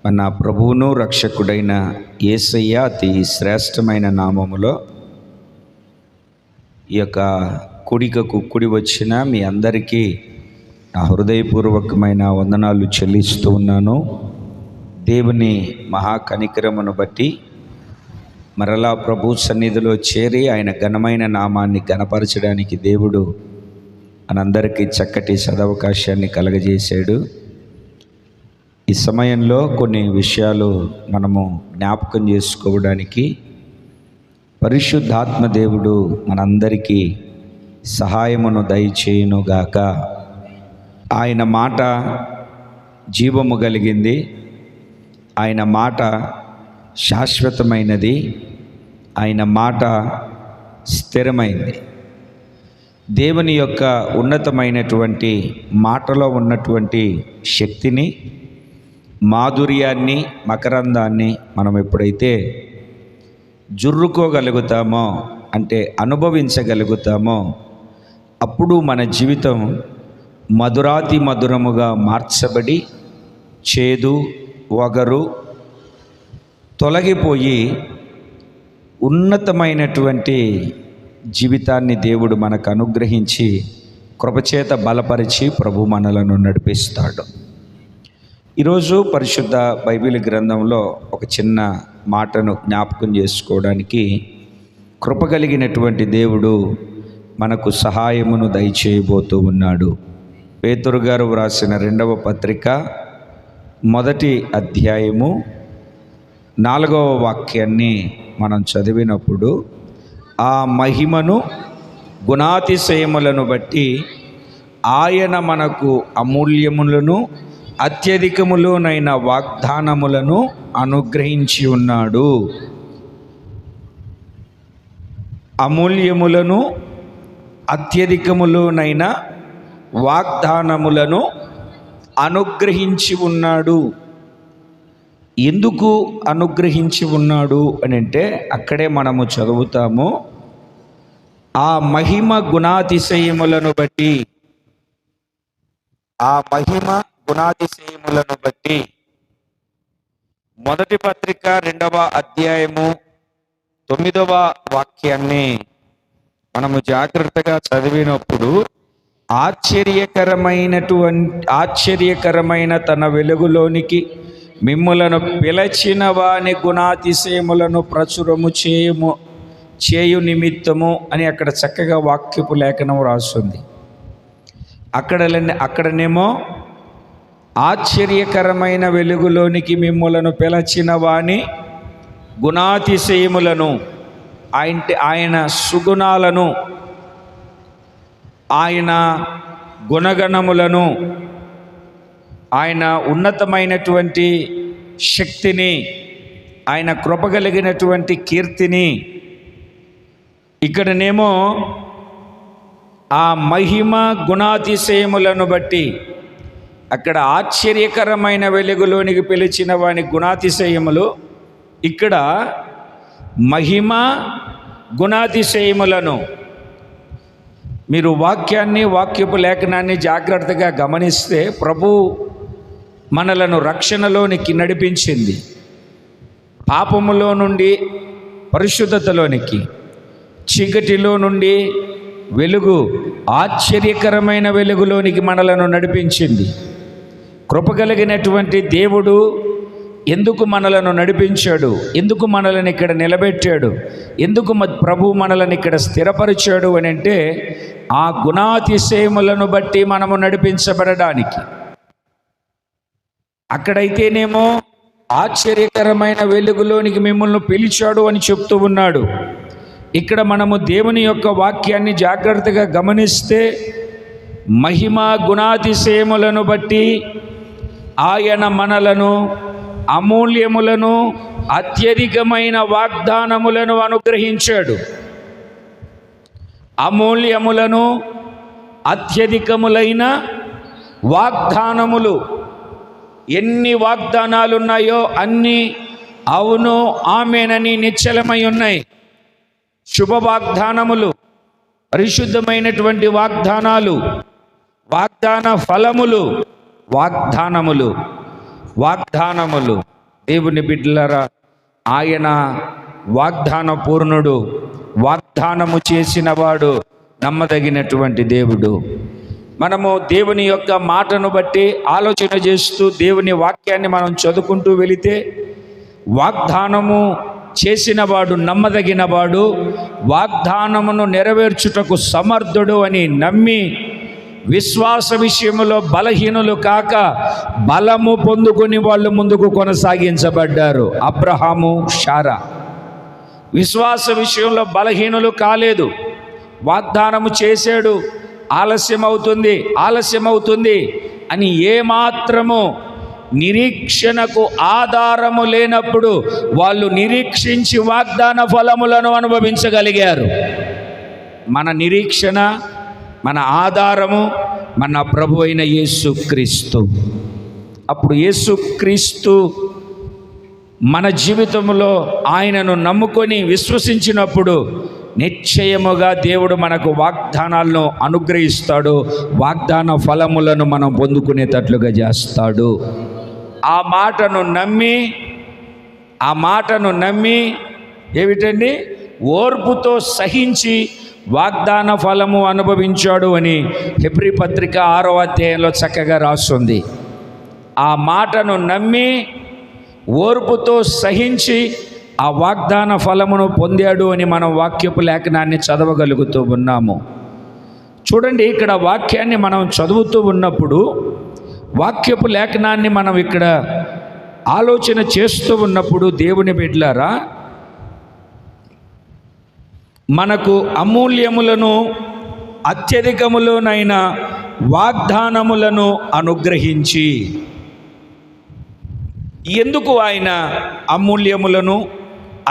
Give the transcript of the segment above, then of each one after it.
మన ప్రభువును రక్షకుడైన యేసయ్య అతి శ్రేష్టమైన నామములో ఈ యొక్క కూడికకు కూడి వచ్చిన మీ అందరికీ నా హృదయపూర్వకమైన వందనాలు చెల్లిస్తూ ఉన్నాను. దేవుని మహాకనికరమును బట్టి మరలా ప్రభు సన్నిధిలో చేరి ఆయన ఘనమైన నామాన్ని ఘనపరచడానికి దేవుడు మనందరికీ చక్కటి సదవకాశాన్ని కలగజేశాడు. ఈ సమయంలో కొన్ని విషయాలు మనము జ్ఞాపకం చేసుకోవడానికి పరిశుద్ధాత్మ దేవుడు మనందరికీ సహాయమును దయచేయునుగాక. ఆయన మాట జీవము కలిగింది, ఆయన మాట శాశ్వతమైనది, ఆయన మాట స్థిరమైంది. దేవుని యొక్క ఉన్నతమైనటువంటి మాటలో ఉన్నటువంటి శక్తిని, మాధుర్యాన్ని, మకరందాన్ని మనం ఎప్పుడైతే జుర్రుకోగలుగుతామో అంటే అనుభవించగలుగుతామో అప్పుడు మన జీవితం మధురాతి మధురముగా మార్చబడి చేదు వగరు తొలగిపోయి ఉన్నతమైనటువంటి జీవితాన్ని దేవుడు మనకు అనుగ్రహించి కృపచేత బలపరిచి ప్రభు మనలను నడిపిస్తాడు. ఈరోజు పరిశుద్ధ బైబిల్ గ్రంథంలో ఒక చిన్న మాటను జ్ఞాపకం చేసుకోవడానికి కృపగలిగినటువంటి దేవుడు మనకు సహాయమును దయచేయబోతూ ఉన్నాడు. పేతురు గారు వ్రాసిన 2వ పత్రిక 1వ అధ్యాయము 4వ వాక్యాన్ని మనం చదివినప్పుడు, ఆ మహిమను గుణాతిశయములను బట్టి ఆయన మనకు అమూల్యములను అత్యధికములోనైన వాగ్దానములను అనుగ్రహించి ఉన్నాడు. అమూల్యములను అత్యధికములోనైన వాగ్దానములను అనుగ్రహించి ఉన్నాడు. ఎందుకు అనుగ్రహించి ఉన్నాడు అని అంటే అక్కడే మనము చదువుతాము, ఆ మహిమ గుణాతిశయములను బట్టి, ఆ మహిమ గుణాతిశయములను బట్టి. 1వ పత్రిక 2వ అధ్యాయము 9వ వాక్యాన్ని మనము జాగ్రత్తగా చదివినప్పుడు, ఆశ్చర్యకరమైన తన వెలుగులోనికి మిమ్ములను పిలచిన వాని గుణాతిశయములను ప్రచురము చేయు నిమిత్తము అని అక్కడ చక్కగా వాక్యపు లేఖనం రాస్తుంది. అక్కడనేమో ఆశ్చర్యకరమైన వెలుగులోనికి మిమ్ములను పిలచిన వాని గుణాతిశయములను, ఆయన సుగుణాలను, ఆయన గుణగణములను, ఆయన ఉన్నతమైనటువంటి శక్తిని, ఆయన కృపగలిగినటువంటి కీర్తిని. ఇక్కడనేమో ఆ మహిమ గుణాతిశయములను బట్టి, అక్కడ ఆశ్చర్యకరమైన వెలుగులోనికి పిలిచిన వాని గుణాతిశయములు, ఇక్కడ మహిమ గుణాతిశయములను. మీరు వాక్యపు లేఖనాన్ని జాగ్రత్తగా గమనిస్తే ప్రభు మనలను రక్షణలోనికి నడిపించింది, పాపములో నుండి పరిశుద్ధతలోనికి, చీకటిలో నుండి వెలుగు, ఆశ్చర్యకరమైన వెలుగులోనికి మనలను నడిపించింది. కృపగలిగినటువంటి దేవుడు ఎందుకు మనలను నడిపించాడు, ఎందుకు మనలను ఇక్కడ నిలబెట్టాడు, ఎందుకు ప్రభు మనలను ఇక్కడ స్థిరపరిచాడు అని అంటే ఆ గుణాతిశయములను బట్టి మనము నడిపించబడడానికి. అక్కడైతేనేమో ఆశ్చర్యకరమైన వెలుగులోనికి మిమ్మల్ని పిలిచాడు అని చెప్తూ ఉన్నాడు. ఇక్కడ మనము దేవుని యొక్క వాక్యాన్ని జాగ్రత్తగా గమనిస్తే మహిమ గుణాతిశయములను బట్టి ఆయన మనలను అమూల్యములను అత్యధికమైన వాగ్దానములను అనుగ్రహించాడు. అమూల్యములను అత్యధికములైన వాగ్దానములు. ఎన్ని వాగ్దానాలు ఉన్నాయో అన్నీ అవును ఆమేనని నిశ్చలమై ఉన్నాయి. శుభ వాగ్దానములు, పరిశుద్ధమైనటువంటి వాగ్దానాలు, వాగ్దాన ఫలములు, వాగ్దానములు దేవుని బిడ్డలారా, ఆయన వాగ్దాన పూర్ణుడు, వాగ్దానము చేసినవాడు, నమ్మదగినటువంటి దేవుడు. మనము దేవుని యొక్క మాటను బట్టి ఆలోచన చేస్తూ దేవుని వాక్యాన్ని మనం చదువుకుంటూ వెళితే, వాగ్దానము చేసినవాడు నమ్మదగినవాడు, వాగ్దానమును నెరవేర్చుటకు సమర్థుడు అని నమ్మి విశ్వాస విషయంలో బలహీనులు కాక బలము పొందుకొని వాళ్ళు ముందుకు కొనసాగించబడ్డారు. అబ్రహాము, శారా విశ్వాస విషయంలో బలహీనులు కాలేదు. వాగ్దానము చేశాడు, ఆలస్యమవుతుంది అని ఏమాత్రము నిరీక్షణకు ఆధారము లేనప్పుడు వాళ్ళు నిరీక్షించి వాగ్దాన ఫలములను అనుభవించగలిగారు. మన నిరీక్షణ, మన ఆధారము మన ప్రభు అయిన యేసుక్రీస్తు. అప్పుడు యేసుక్రీస్తు మన జీవితంలో ఆయనను నమ్ముకొని విశ్వసించినప్పుడు నిశ్చయముగా దేవుడు మనకు వాగ్దానాలను అనుగ్రహిస్తాడు, వాగ్దాన ఫలములను మనం పొందుకునేటట్లుగా చేస్తాడు. ఆ మాటను నమ్మి ఏమిటండి, ఓర్పుతో సహించి వాగ్దాన ఫలము అనుభవించాడు అని హెబ్రీ పత్రిక 6వ అధ్యాయంలో చక్కగా రాస్తుంది. ఆ మాటను నమ్మి ఓర్పుతో సహించి ఆ వాగ్దాన ఫలమును పొందాడు అని మనం వాక్యపు లేఖనాన్ని చదవగలుగుతూ ఉన్నాము. చూడండి, ఇక్కడ వాక్యాన్ని మనం చదువుతూ ఉన్నప్పుడు, వాక్యపు లేఖనాన్ని మనం ఇక్కడ ఆలోచన చేస్తూ ఉన్నప్పుడు, దేవుని బిడ్డలారా, మనకు అమూల్యములను అత్యధికములోనైన వాగ్దానములను అనుగ్రహించి, ఎందుకు ఆయన అమూల్యములను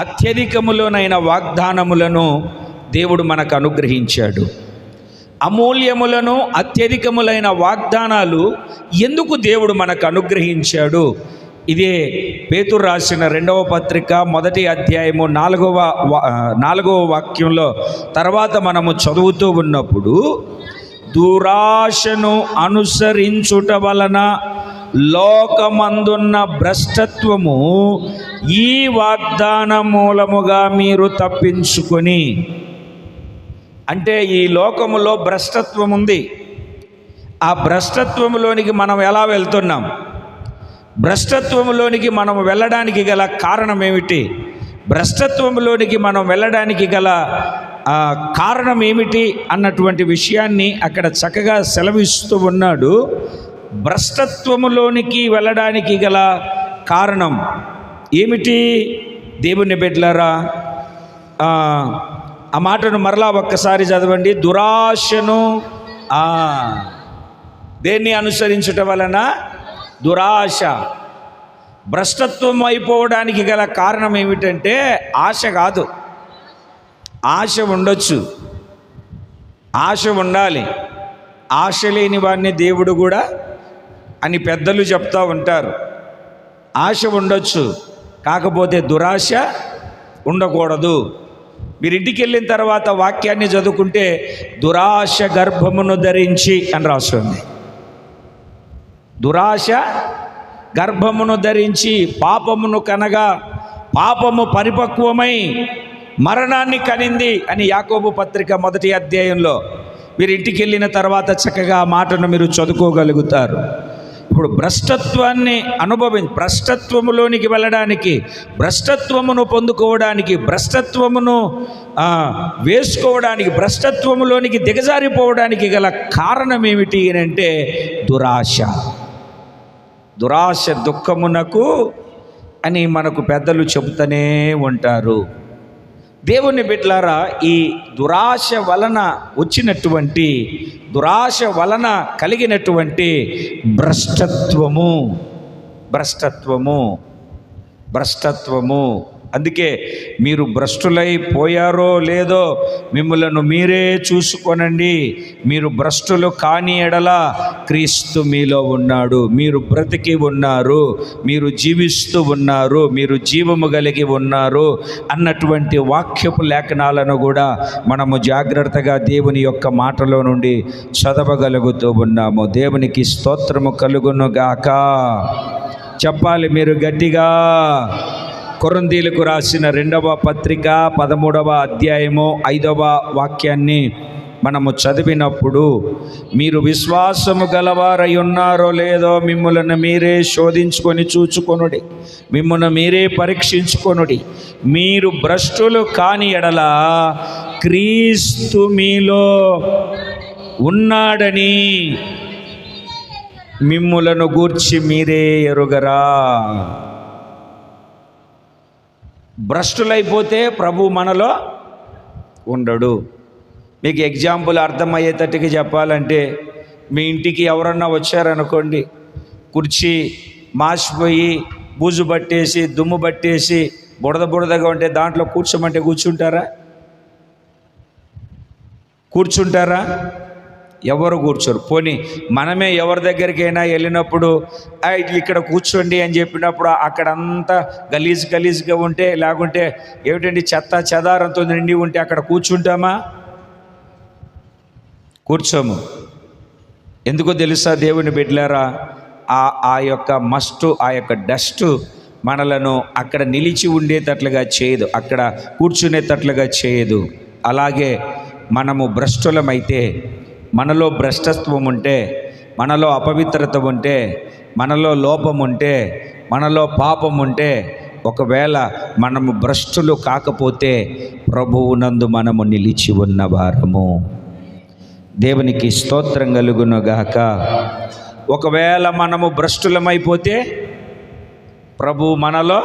అత్యధికములోనైన వాగ్దానములను దేవుడు మనకు అనుగ్రహించాడు? అమూల్యములను అత్యధికములైన వాగ్దానాలు ఎందుకు దేవుడు మనకు అనుగ్రహించాడు? ఇదే పేతురు రాసిన 2వ పత్రిక 1వ అధ్యాయము 4వ వాక్యంలో తర్వాత మనము చదువుతూ ఉన్నప్పుడు, దురాశను అనుసరించుట వలన లోకమందున్న భ్రష్టత్వము ఈ వాగ్దాన మూలముగా మీరు తప్పించుకొని. అంటే ఈ లోకములో భ్రష్టత్వం ఉంది. ఆ భ్రష్టత్వములోనికి మనం ఎలా వెళ్తున్నాం? భ్రష్టత్వములోనికి మనం వెళ్ళడానికి గల కారణం ఏమిటి? భ్రష్టత్వములోనికి మనం వెళ్ళడానికి గల కారణం ఏమిటి అన్నటువంటి విషయాన్ని అక్కడ చక్కగా సెలవిస్తూ ఉన్నాడు. భ్రష్టత్వములోనికి వెళ్ళడానికి గల కారణం ఏమిటి? దేవుని బిడ్డలారా, ఆ మాటను మరలా ఒక్కసారి చదవండి. దురాశను దేన్ని అనుసరించుట వలన? దురాశ. భ్రష్టత్వం అయిపోవడానికి గల కారణం ఏమిటంటే ఆశ కాదు. ఆశ ఉండొచ్చు, ఆశ ఉండాలి. ఆశ లేని వాడిని దేవుడు కూడా అని పెద్దలు చెప్తూ ఉంటారు. ఆశ ఉండొచ్చు, కాకపోతే దురాశ ఉండకూడదు. మీరు ఇంటికి వెళ్ళిన తర్వాత వాక్యాన్ని చదువుకుంటే దురాశ గర్భమును ధరించి అని రాస్తుంది. దురాశ గర్భమును ధరించి పాపమును కనగా పాపము పరిపక్వమై మరణాన్ని కనింది అని యాకోబు పత్రిక 1వ అధ్యాయంలో మీరు ఇంటికి వెళ్ళిన తర్వాత చక్కగా ఆ మాటను మీరు చదువుకోగలుగుతారు. ఇప్పుడు భ్రష్టత్వాన్ని భ్రష్టత్వములోనికి వెళ్ళడానికి, భ్రష్టత్వమును పొందుకోవడానికి, భ్రష్టత్వమును వేసుకోవడానికి, భ్రష్టత్వములోనికి దిగజారిపోవడానికి గల కారణం ఏమిటి అంటే దురాశ. దురాశ దుఃఖమునకు అని మనకు పెద్దలు చెబుతూనే ఉంటారు. దేవుని బిడ్డలారా, ఈ దురాశ వలన వచ్చినటువంటి, దురాశ వలన కలిగినటువంటి భ్రష్టత్వము. అందుకే మీరు భ్రష్టులైపోయారో లేదో మిమ్మలను మీరే చూసుకొనండి. మీరు భ్రష్టులు కాని ఎడల క్రీస్తు మీలో ఉన్నాడు. మీరు బ్రతికి ఉన్నారు, మీరు జీవిస్తూ ఉన్నారు, మీరు జీవము కలిగి ఉన్నారు అన్నటువంటి వాక్యపు లేఖనాలను కూడా మనము జాగ్రత్తగా దేవుని యొక్క మాటలో నుండి చదవగలుగుతూ ఉన్నాము. దేవునికి స్తోత్రము కలుగును గాక. చెప్పాలి మీరు గట్టిగా. కొరింథీయులకు రాసిన 2వ పత్రిక 13వ అధ్యాయము 5వ వాక్యాన్ని మనము చదివినప్పుడు, మీరు విశ్వాసము గలవారై ఉన్నారో లేదో మిమ్ములను మీరే శోధించుకొని చూచుకొనుడి, మిమ్మును మీరే పరీక్షించుకొనుడి. మీరు భ్రష్టులు కాని ఎడల క్రీస్తు మీలో ఉన్నాడని మిమ్ములను గూర్చి మీరే ఎరుగరా. భ్రష్టులైపోతే ప్రభు మనలో ఉండడు. మీకు ఎగ్జాంపుల్ అర్థమయ్యేటట్టుగా చెప్పాలంటే, మీ ఇంటికి ఎవరన్నా వచ్చారనుకోండి, కుర్చీ మాసిపోయి బూజు పట్టేసి దుమ్ము పట్టేసి బుడదగా ఉంటే దాంట్లో కూర్చోమంటే కూర్చుంటారా? ఎవరు కూర్చోరు. పోనీ మనమే ఎవరి దగ్గరికైనా వెళ్ళినప్పుడు ఇక్కడ కూర్చోండి అని చెప్పినప్పుడు అక్కడంతా గలీజ్గా ఉంటే, లేకుంటే ఏమిటండి చెత్త చెదారంతో నిండి ఉంటే అక్కడ కూర్చుంటామా? కూర్చోము. ఎందుకో తెలుసా దేవుని బిడ్డలారా, ఆ యొక్క మస్టు, ఆ యొక్క డస్ట్ మనలను అక్కడ నిలిచి ఉండేటట్లుగా చేయదు, అక్కడ కూర్చునేటట్లుగా చేయదు. అలాగే మనము భ్రష్టులమైతే, మనలో భ్రష్టత్వం ఉంటే, మనలో అపవిత్రత ఉంటే, మనలో లోపం ఉంటే, మనలో పాపం ఉంటే, ఒకవేళ మనము భ్రష్టులు కాకపోతే ప్రభువునందు మనము నిలిచి ఉన్నవారము. దేవునికి స్తోత్రం కలుగునుగాక. ఒకవేళ మనము భ్రష్టులమైపోతే ప్రభు మనలో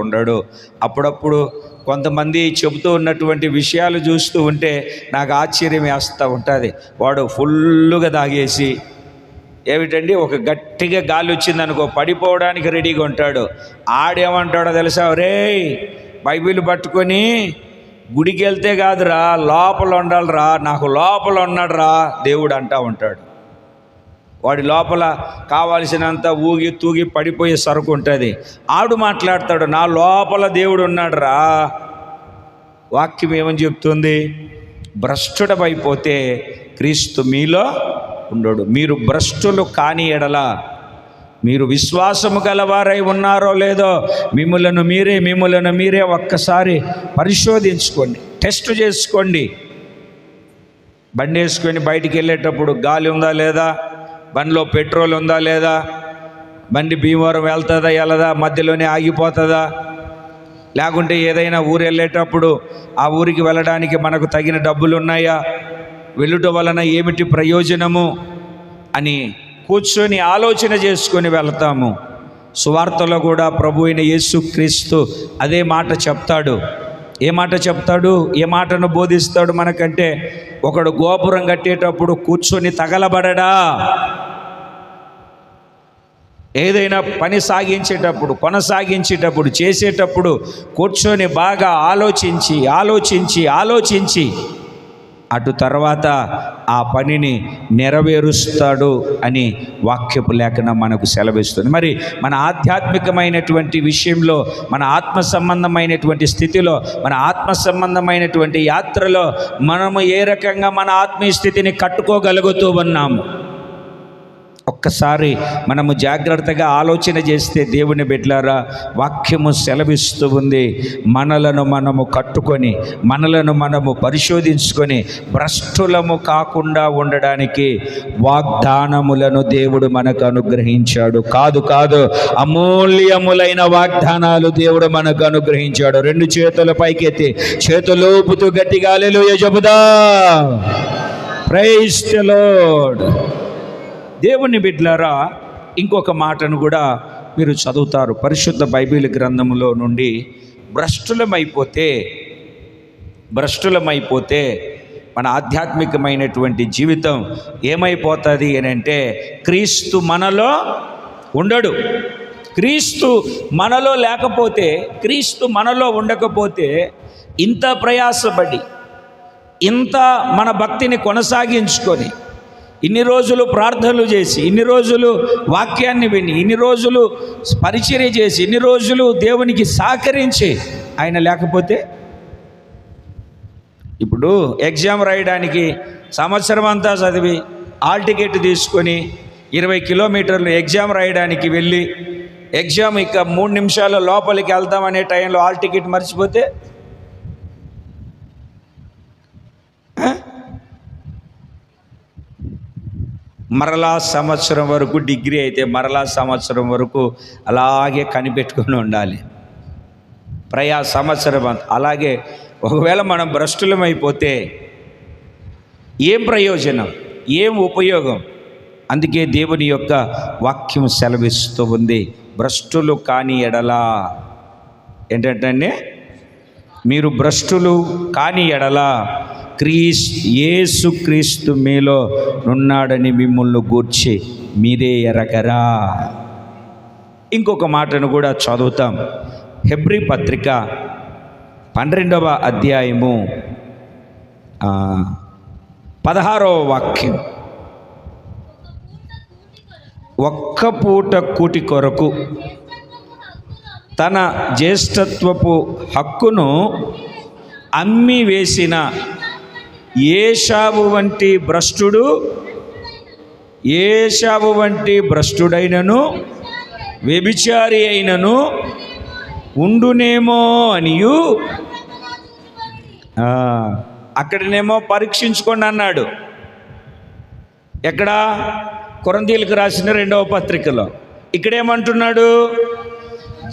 ఉండడు. అప్పుడప్పుడు కొంతమంది చెబుతూ ఉన్నటువంటి విషయాలు చూస్తూ ఉంటే నాకు ఆశ్చర్యం వేస్తూ ఉంటుంది. వాడు ఫుల్లుగా తాగేసి, ఏమిటండి, ఒక గట్టిగా గాలి వచ్చిందనుకో పడిపోవడానికి రెడీగా ఉంటాడు. ఆడేమంటాడో తెలుసా, రేయ్ బైబిల్ పట్టుకొని గుడికి వెళ్తే కాదురా, లోపల ఉండాలిరా, నాకు లోపల ఉన్నాడురా దేవుడు అంటూ ఉంటాడు. వాడి లోపల కావాల్సినంత ఊగి తూగి పడిపోయే సరుకు ఉంటుంది. ఆడు మాట్లాడతాడు, నా లోపల దేవుడు ఉన్నాడురా. వాక్యం ఏమని చెప్తుంది? భ్రష్టుడమైపోతే క్రీస్తు మీలో ఉండడు. మీరు భ్రష్టులు కాని ఎడల, మీరు విశ్వాసము గలవారై ఉన్నారో లేదో మిమ్ములను మీరే ఒక్కసారి పరిశోధించుకోండి, టెస్ట్ చేసుకోండి. బండి వేసుకొని బయటికి వెళ్ళేటప్పుడు గాలి ఉందా లేదా, బండిలో పెట్రోల్ ఉందా లేదా, బండి భీమవరం వెళ్తుందా వెళ్ళదా, మధ్యలోనే ఆగిపోతుందా, లేకుంటే ఏదైనా ఊరు వెళ్ళేటప్పుడు ఆ ఊరికి వెళ్ళడానికి మనకు తగిన డబ్బులు ఉన్నాయా, వెళ్ళుట వలన ఏమిటి ప్రయోజనము అని కూర్చొని ఆలోచన చేసుకొని వెళ్తాము. సువార్తలో కూడా ప్రభు అయిన యేసుక్రీస్తు అదే మాట చెప్తాడు. ఏ మాట చెప్తాడు? ఏ మాటను బోధిస్తాడు మనకంటే, ఒకడు గోపురం కట్టేటప్పుడు కూర్చొని తగలబడడా, ఏదైనా పని కొనసాగించేటప్పుడు చేసేటప్పుడు కూర్చొని బాగా ఆలోచించి అటు తర్వాత ఆ పనిని నెరవేరుస్తాడు అని వాక్యపు లేఖనం మనకు సెలవిస్తుంది. మరి మన ఆధ్యాత్మికమైనటువంటి విషయంలో, మన ఆత్మ సంబంధమైనటువంటి స్థితిలో, మన ఆత్మ సంబంధమైనటువంటి యాత్రలో మనము ఏ రకంగా మన ఆత్మీయ స్థితిని కట్టుకోగలుగుతూ ఉన్నాము? ఒక్కసారి మనము జాగ్రత్తగా ఆలోచన చేస్తే దేవుని బిడ్డలారా, వాక్యము సెలవిస్తూ ఉంది, మనలను మనము కట్టుకొని, మనలను మనము పరిశోధించుకొని భ్రష్టులము కాకుండా ఉండడానికి వాగ్దానములను దేవుడు మనకు అనుగ్రహించాడు. కాదు అమూల్యములైన వాగ్దానాలు దేవుడు మనకు అనుగ్రహించాడు. 2 చేతుల పైకెత్తి చేతులూపుతూ గట్టిగా హల్లెలూయా చెబుదా. Praise the lord. దేవుని బిడ్డలారా, ఇంకొక మాటను కూడా మీరు చదువుతారు పరిశుద్ధ బైబిల్ గ్రంథములో నుండి. భ్రష్టులమైపోతే మన ఆధ్యాత్మికమైనటువంటి జీవితం ఏమైపోతుంది అని అంటే, క్రీస్తు మనలో ఉండడు. క్రీస్తు మనలో లేకపోతే, క్రీస్తు మనలో ఉండకపోతే, ఇంత ప్రయాసపడి, ఇంత మన భక్తిని కొనసాగించుకొని, ఇన్ని రోజులు ప్రార్థనలు చేసి, ఇన్ని రోజులు వాక్యాన్ని విని, ఇన్ని రోజులు పరిచర్య చేసి, ఇన్ని రోజులు దేవునికి సహకరించి ఆయన లేకపోతే, ఇప్పుడు ఎగ్జామ్ రాయడానికి సంవత్సరం అంతా చదివి హాల్ టికెట్ తీసుకొని 20 కిలోమీటర్లు ఎగ్జామ్ రాయడానికి వెళ్ళి ఎగ్జామ్ ఇక 3 నిమిషాల్లో లోపలికి వెళ్తామనే టైంలో హాల్ టికెట్ మర్చిపోతే మరలా సంవత్సరం వరకు, డిగ్రీ అయితే మరలా సంవత్సరం వరకు అలాగే కనిపెట్టుకుని ఉండాలి. సంవత్సరం అలాగే. ఒకవేళ మనం భ్రష్టులమైపోతే ఏం ప్రయోజనం, ఏం ఉపయోగం? అందుకే దేవుని యొక్క వాక్యం సెలవిస్తూ ఉంది, భ్రష్టులు కాని ఎడలా, ఏంటంటే మీరు భ్రష్టులు కాని ఎడలా యేసుక్రీస్తు మీలో ఉన్నాడని మిమ్మల్ని గూర్చి మీరే ఎరగరా. ఇంకొక మాటను కూడా చదువుతాం. హెబ్రీ పత్రిక 12వ అధ్యాయము 16వ వాక్యం. ఒక్క పూట కూటి కొరకు తన జ్యేష్ఠత్వపు హక్కును అమ్మి వేసిన ఏశావు వంటి భ్రష్టుడైనను వ్యభిచారి అయినను ఉండునేమో అనియు అక్కడనేమో పరీక్షించుకోండి అన్నాడు. ఎక్కడ? కొరింథీయులకు రాసిన 2వ పత్రికలో. ఇక్కడేమంటున్నాడు?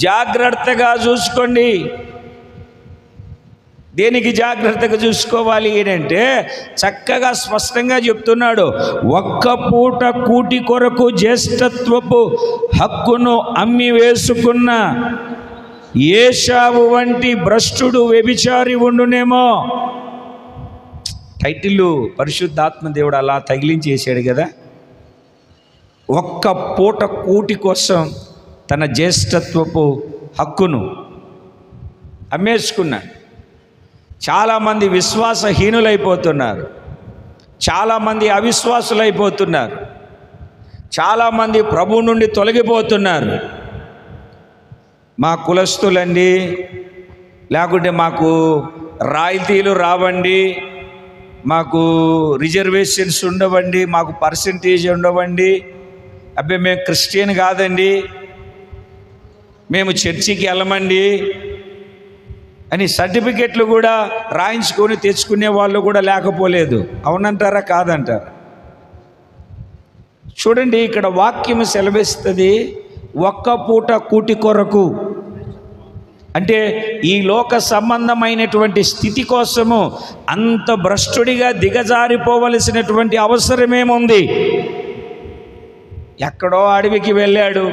జాగ్రత్తగా చూసుకోండి. దేనికి జాగ్రత్తగా చూసుకోవాలి అంటే చక్కగా స్పష్టంగా చెప్తున్నాడు. ఒక్క పూట కూటి కొరకు జ్యేష్ఠత్వపు హక్కును అమ్మి వేసుకున్న ఏశావు వంటి భ్రష్టుడు వ్యభిచారి ఉండునేమో. టైటిల్ పరిశుద్ధాత్మ దేవుడు అలా తగిలించేసాడు కదా. ఒక్క పూట కూటి కోసం తన జ్యేష్ఠత్వపు హక్కును అమ్మేసుకున్నాడు. చాలామంది విశ్వాసహీనులైపోతున్నారు, చాలామంది అవిశ్వాసులైపోతున్నారు, చాలామంది ప్రభు నుండి తొలగిపోతున్నారు. మా కులస్తులండి, లేకుంటే మాకు రాయితీలు రావండి, మాకు రిజర్వేషన్స్ ఉండవండి, మాకు పర్సంటేజ్ ఉండవండి, అబ్బే మేము క్రిస్టియన్ కాదండి, మేము చర్చికి వెళ్ళమండి అని సర్టిఫికెట్లు కూడా రాయించుకొని తెచ్చుకునే వాళ్ళు కూడా లేకపోలేదు. అవునంటారా కాదంటారా? చూడండి, ఇక్కడ వాక్యం సెలవిస్తుంది, ఒక్క పూట కూటి కొరకు. అంటే ఈ లోక సంబంధమైనటువంటి స్థితి కోసము అంత భ్రష్టుడిగా దిగజారిపోవలసినటువంటి అవసరమేముంది? ఎక్కడో అడవికి వెళ్ళాడు,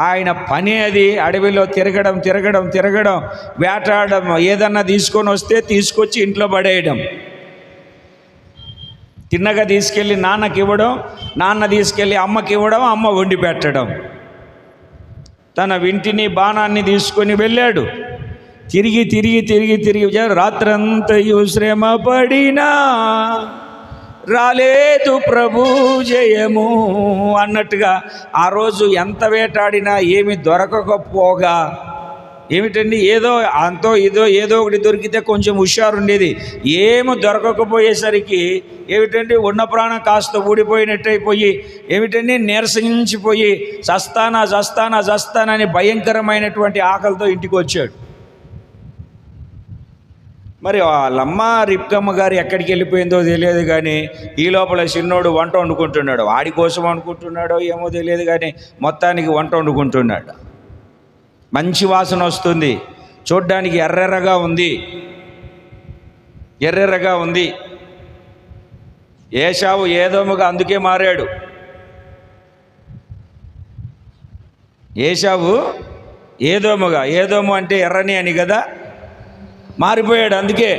ఆయన పని అది. అడవిలో తిరగడం, వేటాడడం, ఏదన్నా తీసుకొని వస్తే తీసుకొచ్చి ఇంట్లో పడేయడం, తిన్నగా తీసుకెళ్ళి నాన్నకి ఇవ్వడం, నాన్న తీసుకెళ్ళి అమ్మకి ఇవ్వడం, అమ్మ వండి పెట్టడం. తన వింటిని బాణాన్ని తీసుకొని వెళ్ళాడు. తిరిగి రాత్రంతయు శ్రమ పడినా రాలేదు ప్రభు జయము అన్నట్టుగా ఆ రోజు ఎంత వేటాడినా ఏమి దొరకకపోగా, ఏమిటండి ఏదో అంతో ఏదో ఒకటి దొరికితే కొంచెం హుషారుండేది. ఏమి దొరకకపోయేసరికి ఏమిటండి ఉన్న ప్రాణం కాస్త ఊడిపోయినట్టయిపోయి, ఏమిటండి నీరసించిపోయి చస్తానా అని భయంకరమైనటువంటి ఆకలితో ఇంటికి వచ్చాడు. మరి వాళ్ళమ్మ రిప్కమ్మ గారు ఎక్కడికి వెళ్ళిపోయిందో తెలియదు, కానీ ఈ లోపల చిన్నోడు వంట వండుకుంటున్నాడు. వాడి కోసం అనుకుంటున్నాడో ఏమో తెలియదు, కానీ మొత్తానికి వంట వండుకుంటున్నాడు. మంచి వాసన వస్తుంది, చూడ్డానికి ఎర్రెర్రగా ఉంది. ఏశావు ఏదోముగా అందుకే మారాడు. ఏశావు ఏదోము అంటే ఎర్రని అని కదా, మారిపోయాడు. అందుకే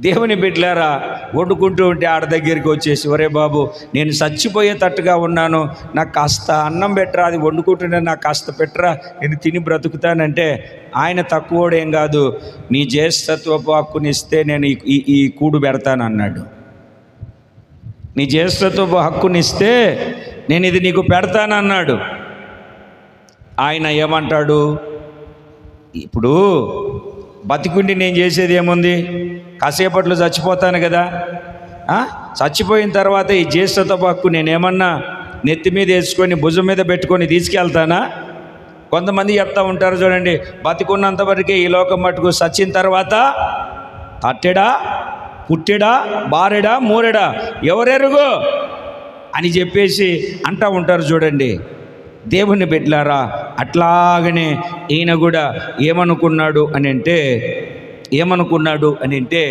దేవుని బిడ్డలారా, వండుకుంటూ ఉంటే ఆడ దగ్గరికి వచ్చేసి, ఒరే బాబు నేను చచ్చిపోయేటట్టుగా ఉన్నాను, నాకు కాస్త అన్నం పెట్టరా, అది వండుకుంటుంటే నాకు కాస్త పెట్టరా, నేను తిని బ్రతుకుతానంటే ఆయన తక్కువడేం కాదు, నీ జ్యేష్ఠత్వపు హక్కునిస్తే నేను ఈ కూడు పెడతాను అన్నాడు. నీ జ్యేష్ఠత్వపు హక్కునిస్తే నేను ఇది నీకు పెడతానన్నాడు. ఆయన ఏమంటాడు? ఇప్పుడు బతికుండి నేను చేసేది ఏముంది, కాసేపట్లో చచ్చిపోతాను కదా, చచ్చిపోయిన తర్వాత ఈ జ్యేష్ఠత్వపు హక్కు నేనేమన్నా నెత్తి మీద వేసుకొని భుజం మీద పెట్టుకొని తీసుకెళ్తానా? కొంతమంది చెప్తా ఉంటారు చూడండి, బతికున్నంత వరకే ఈ లోకం మట్టుకు, చచ్చిన తర్వాత తట్టెడా పుట్టెడా బారెడా మూరెడా ఎవరెరుగో అని చెప్పేసి అంటూ ఉంటారు చూడండి. దేవుని బిడ్డలారా, అట్లాగనే ఈయన కూడా ఏమనుకున్నాడు అని అంటే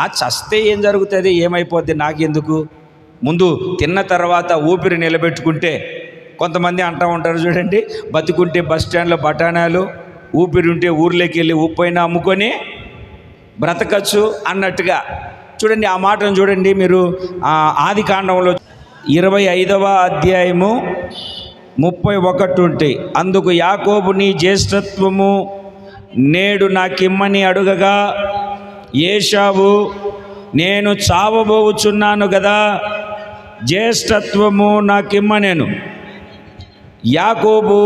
ఆ చస్తే ఏం జరుగుతుంది, ఏమైపోద్ది, నాకెందుకు, ముందు తిన్న తర్వాత ఊపిరి నిలబెట్టుకుంటే. కొంతమంది అంటూ ఉంటారు చూడండి, బతికుంటే బస్ స్టాండ్లో బఠానాలు, ఊపిరి ఉంటే ఊర్లోకి వెళ్ళి ఉప్పైనా అమ్ముకొని బ్రతకచ్చు అన్నట్టుగా. చూడండి ఆ మాటను చూడండి మీరు, ఆది కాండంలో 25వ అధ్యాయము 31 అందుకు యాకోబు నీ జ్యేష్ఠత్వము నేడు నాకిమ్మని అడుగగా ఏశావు నేను చావబోచున్నాను కదా, జ్యేష్ఠత్వము నాకిమ్మనేను. యాకోబు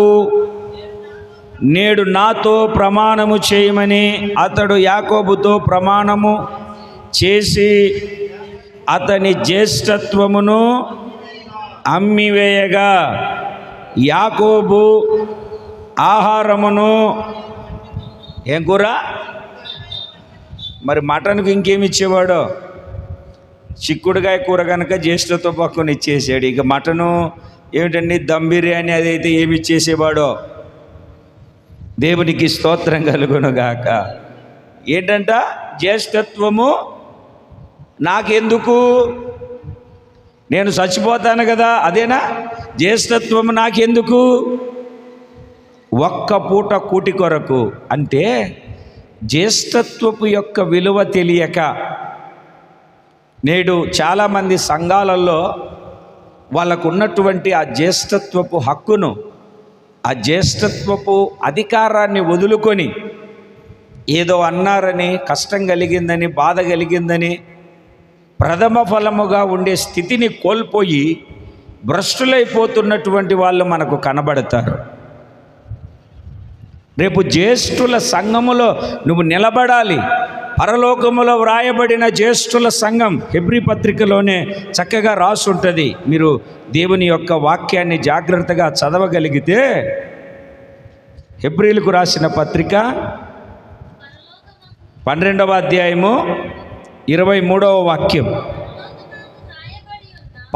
నేడు నాతో ప్రమాణము చేయమని అతడు యాకోబుతో ప్రమాణము చేసి అతని జ్యేష్ఠత్వమును అమ్మివేయగా యాకోబు ఆహారమును, ఏం కూర మరి, మటన్కు ఇంకేమి ఇచ్చేవాడో, చిక్కుడుకాయ కూర కనుక జ్యేష్ఠత్వ పక్కన ఇచ్చేసాడు. ఇక మటను ఏమిటండి, దమ్ బిర్యానీ అదైతే ఏమి ఇచ్చేసేవాడో. దేవునికి స్తోత్రం కలుగునుగాక. ఏంటంట, జ్యేష్ఠత్వము నాకెందుకు, నేను చచ్చిపోతాను కదా, అదేనా జ్యేష్ఠత్వము నాకెందుకు, ఒక్క పూట కూటి కొరకు. అంటే జ్యేష్ఠత్వపు యొక్క విలువ తెలియక నేడు చాలామంది సంఘాలలో వాళ్ళకు ఉన్నటువంటి ఆ జ్యేష్ఠత్వపు హక్కును, ఆ జ్యేష్ఠత్వపు అధికారాన్ని వదులుకొని ఏదో అన్నారని, కష్టం కలిగిందని, బాధ కలిగిందని ప్రథమ ఫలముగా ఉండే స్థితిని కోల్పోయి భ్రష్టులైపోతున్నటువంటి వాళ్ళు మనకు కనబడతారు. రేపు జ్యేష్ఠుల సంఘములో నువ్వు నిలబడాలి. పరలోకములో వ్రాయబడిన జ్యేష్ఠుల సంఘం హెబ్రీ పత్రికలోనే చక్కగా రాసుంటుంది. మీరు దేవుని యొక్క వాక్యాన్ని జాగ్రత్తగా చదవగలిగితే, హెబ్రీలకు రాసిన పత్రిక 12వ అధ్యాయము 23వ వాక్యం,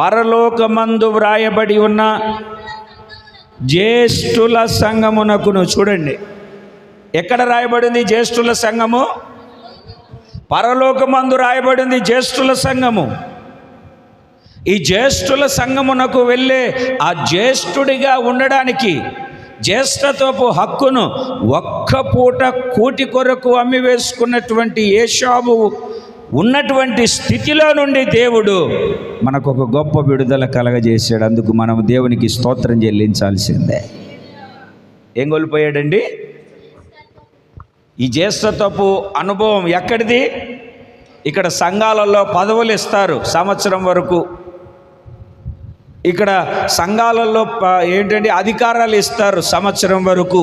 పరలోకమందు వ్రాయబడి ఉన్న జ్యేష్ఠుల సంఘమునకును. చూడండి ఎక్కడ రాయబడింది జ్యేష్ఠుల సంఘము, పరలోకమందు రాయబడింది జ్యేష్ఠుల సంఘము. ఈ జ్యేష్ఠుల సంఘమునకు వెళ్ళే ఆ జ్యేష్ఠుడిగా ఉండడానికి, జ్యేష్ఠత్వపు హక్కును ఒక్క పూట కూటి కొరకు అమ్మి వేసుకున్నటువంటి ఏశావు ఉన్నటువంటి స్థితిలో నుండి దేవుడు మనకు ఒక గొప్ప విడుదల కలగజేశాడు. అందుకు మనం దేవునికి స్తోత్రం చెల్లించాల్సిందే. ఏం కోల్పోయాడండి? ఈ జ్యేష్ఠత్వపు అనుభవం ఎక్కడిది? ఇక్కడ సంఘాలలో పదవులు ఇస్తారు సంవత్సరం వరకు, ఇక్కడ సంఘాలలో ఏంటంటే అధికారాలు ఇస్తారు సంవత్సరం వరకు.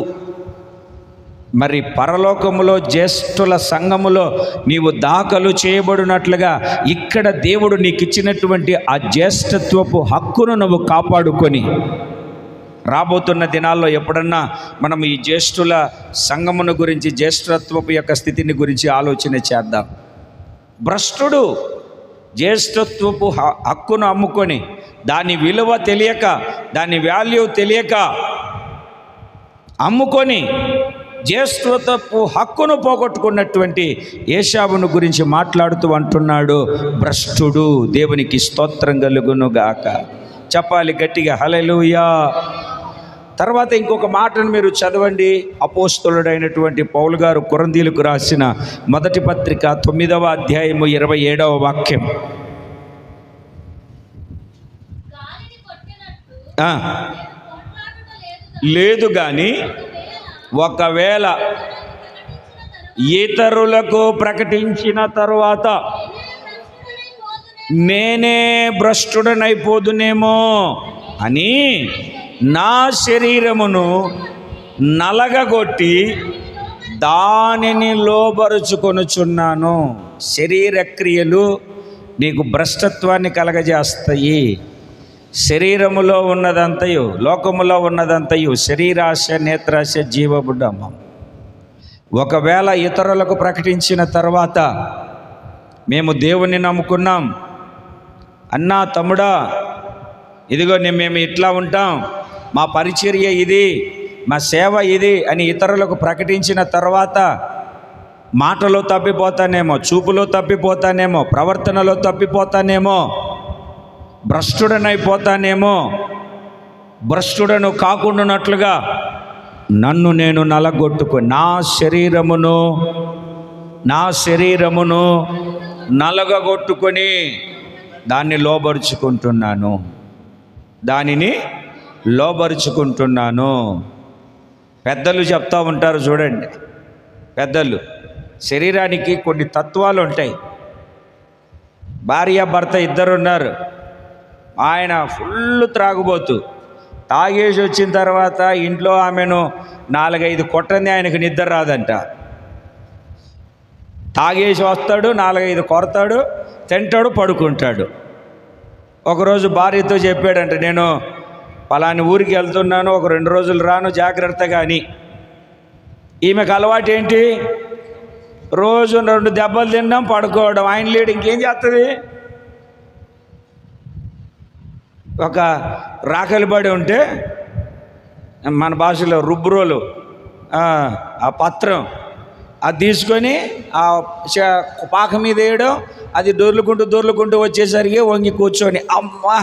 మరి పరలోకములో జ్యేష్ఠుల సంఘములో నీవు దాఖలు చేయబడినట్లుగా ఇక్కడ దేవుడు నీకు ఇచ్చినటువంటి ఆ జ్యేష్ఠత్వపు హక్కును నువ్వు కాపాడుకొని రాబోతున్న దినాల్లో ఎప్పుడన్నా మనం ఈ జ్యేష్ఠుల సంఘమును గురించి, జ్యేష్ఠత్వపు యొక్క స్థితిని గురించి ఆలోచన చేద్దాం. భ్రష్టుడు జ్యేష్ఠత్వపు హక్కును అమ్ముకొని, దాని విలువ తెలియక, దాని వాల్యూ తెలియక అమ్ముకొని జ్యేష్ఠత్వపు హక్కును పోగొట్టుకున్నటువంటి ఏశావును గురించి మాట్లాడుతూ అంటున్నాడు, భ్రష్టుడు. దేవునికి స్తోత్రం కలుగును గాక. చెప్పాలి గట్టిగా హల్లెలూయా. తర్వాత ఇంకొక మాటను మీరు చదవండి. అపోస్తలుడైనటువంటి పౌలు గారు కొరింథీయులకు రాసిన మొదటి పత్రిక 9వ అధ్యాయము 27వ వాక్యం. లేదు కానీ ఒకవేళ ఇతరులకు ప్రకటించిన తరువాత నేనే భ్రష్టుడనైపోదునేమో అని నా శరీరమును నలగగొట్టి దానిని లోబరుచుకొనుచున్నాను. శరీర క్రియలు నీకు భ్రష్టత్వాన్ని కలగజేస్తాయి. శరీరములో ఉన్నదంతయు, లోకములో ఉన్నదంతయు, శరీరాశ, నేత్రాశ, జీవబుడ్డమ్మ. ఒకవేళ ఇతరులకు ప్రకటించిన తర్వాత మేము దేవుణ్ణి నమ్ముకున్నాం అన్నా, తమ్ముడా, ఇదిగో మేము ఇట్లా ఉంటాం, మా పరిచర్య ఇది, మా సేవ ఇది అని ఇతరులకు ప్రకటించిన తర్వాత మాటలో తప్పిపోతానేమో, చూపులో తప్పిపోతానేమో, ప్రవర్తనలో తప్పిపోతానేమో, భ్రష్టుడనైపోతానేమో, భ్రష్టుడను కాకుండానట్లుగా నన్ను నేను నలగొట్టుకొని నా శరీరమును నలగగొట్టుకొని దానిని లోబరుచుకుంటున్నాను. పెద్దలు చెప్తూ ఉంటారు చూడండి, పెద్దలు, శరీరానికి కొన్ని తత్వాలు ఉంటాయి. భార్య భర్త ఇద్దరున్నారు. ఆయన ఫుల్ త్రాగుబోతు, తాగేసి వచ్చిన తర్వాత ఇంట్లో ఆమెను 4-5 కొట్టంది ఆయనకు నిద్ర రాదంట. తాగేసి వస్తాడు, 4-5 కొడతాడు, తింటాడు, పడుకుంటాడు. ఒకరోజు భార్యతో చెప్పాడంట, నేను పలాని ఊరికి వెళ్తున్నాను, ఒక 2 రోజులు రాను, జాగ్రత్తగా అని. ఈమెకు అలవాటు ఏంటి? రోజు 2 దెబ్బలు తినడం, పడుకోవడం. ఆయన లేడు, ఇంకేం చేస్తుంది? ఒక రాకలిబడి ఉంటే మన భాషలో రుబ్బురోలు, ఆ పత్రం అది తీసుకొని ఆ పాక మీద వేయడం, అది దొర్లుకుంటూ వచ్చేసరికి వంగి కూర్చొని అమ్మా